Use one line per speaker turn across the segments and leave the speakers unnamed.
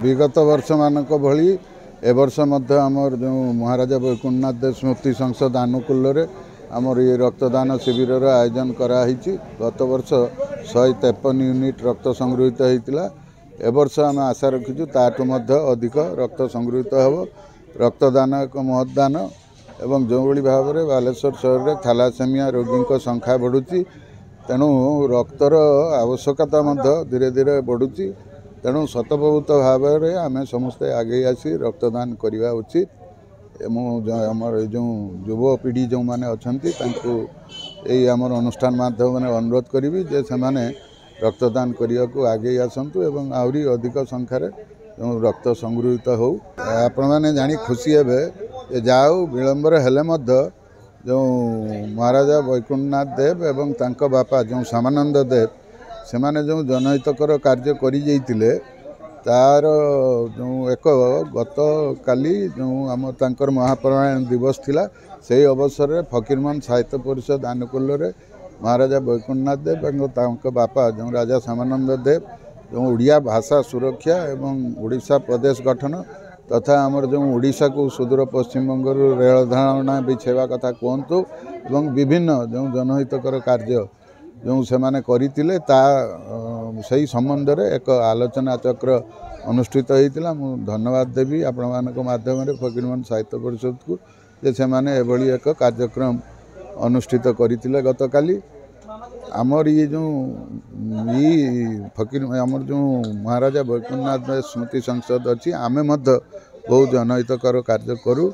विगत वर्ष मानक भली ए वर्ष मध्य आमर जो महाराजा वैकुंठनाथ देव स्मृति संसद आनुकूल्य आमर ये रक्तदान शिविर आयोजन कराई। गत वर्ष 153 यूनिट रक्त संगृहित होता। ए वर्ष आम आशा रखीचु ताठू अधिक रक्त संगृहित हेब। रक्तदान एक महदान एवं जो भाव में बालेश्वर शहर में थैलासेमिया रोगी संख्या बढ़ुची, तेणु रक्तर आवश्यकता धीरे धीरे बढ़ुची। तेणु शतप्रभूत भाव में आम समस्ते आगे आसी रक्तदान करवा उचित। आमर जो युवपीढ़ी जो मैंने अच्छा यही आमर अनुष्ठान माध्यम अनुरोध करी जे से रक्तदान करने को आगे आसतु एवं आहरी अधिक संख्यार रक्त संगृहित हो। आपण मैंने जानी खुशी हे जाऊ विलंबर हेले जो महाराजा वैकुंठनाथ देव एवं तांको बापा जो श्यामानंद देव से माने जो जनहितकर कार्य करी जाइतिले तार जो एक गत काली जो आम तांकर महाप्रयाण दिवस थिला से अवसर में फकीरमोहन साहित्य परिषद आनुकूल्य महाराजा वैकुंठनाथ देव एवं तांको बापा जो राजा श्यामानंद देव जो ओडिया भाषा सुरक्षा एवं ओडिशा प्रदेश गठन तथा आमर जो ओडिशा को सुदूर पश्चिमबंग रेल धारणा बिछेवा कथा कहतु एवं विभिन्न जो जनहितकर कार्य जो से माने करितिले ता सही संबंध में एक आलोचना चक्र अनुष्ठित होता। मु धन्यवाद देवी आपण मानक माध्यम फकीरमोहन साहित्य परिषद को जे से माने एभली एक कार्यक्रम अनुष्ठित करथिले गत काली। आमर ये जो फकीर आमर जो महाराजा वैकुंठनाथ स्मृति संसद अच्छी आमे बहुत जनहितकर कार्य करूँ।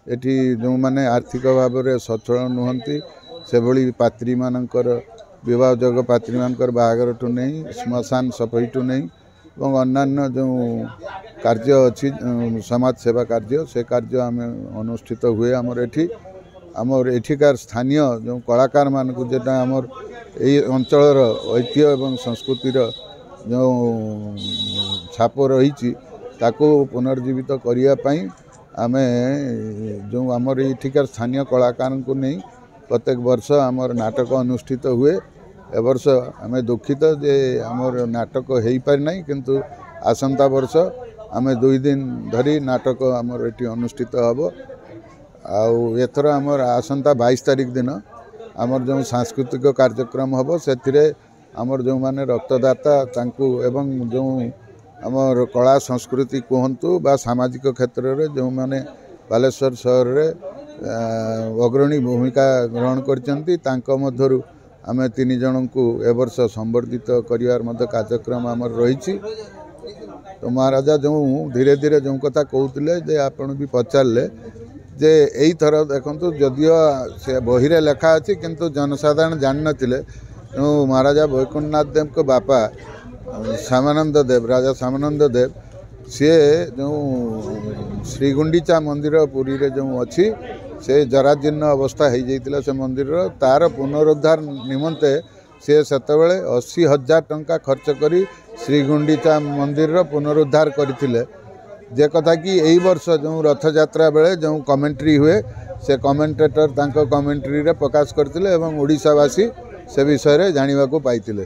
एठी जो माने आर्थिक भाव में सचल नुहंती से भली पात्री मानकर विवाह जग पात्री मानकर बाहागर ठू नहीं श्मशान सफाई ठू नहीं और अन्यान्य जो कार्य अच्छी समाज सेवा कार्य से कार्य आम अनुष्ठित हुए। आमर एठिकार स्थानीय जो कलाकार मान को जेटा आमर यही अंचल ऐतिह्य एवं संस्कृतिर जो छाप रही ताको पुनर्जीवित करने आमे जो आमर एठिकार स्थानीय कलाकार को नहीं प्रत्येक वर्ष आमर नाटक अनुष्ठित हुए। ए वर्ष आमे दुखित जे आमर नाटक हो पारि नहीं, किंतु आसंता वर्ष आमे 2 दिन धरी नाटक आमर एटी अनुष्ठित हब। आउ एथर आमर आसंता 22 तारिख दिन आमर जो सांस्कृतिक कार्यक्रम हम से आमर जो माने रक्तदाता तांकु एवं जो आमर कला संस्कृति कहतु बा सामाजिक क्षेत्र में जो माने बालेश्वर शहर रे अग्रणी भूमिका ग्रहण कर आम 3 जन को ए वर्ष संबर्धित करिवार कार्यक्रम आमर रही। तो महाराजा जो धीरे धीरे जो कथा कहते जे आपण भी पचारे जे यही थर देखु जदियो से बही रे लेखा अच्छी किंतु जनसाधारण जान नथिले। महाराजा वैकुंठनाथ देव को बापा श्यामानंद देव राजा श्यामानंद देव सी जो श्रीगुंडीचा मंदिर पुरी रे जो अच्छी से जराजीर्ण अवस्था हो जाता से मंदिर तार पुनरुद्धार निमंते से सेतबेले 80,000 टंका खर्च करी श्रीगुंडीचा मंदिर पुनरुद्धार करथिले। जे कथा कि यही वर्ष जो रथ यात्रा बेले जो कमेंट्री हुए से कमेंटेटर तांको कमेंट्री रे प्रकाश करथिले एवं ओडिशावासी से विषय रे जानिबा को पाइथिले।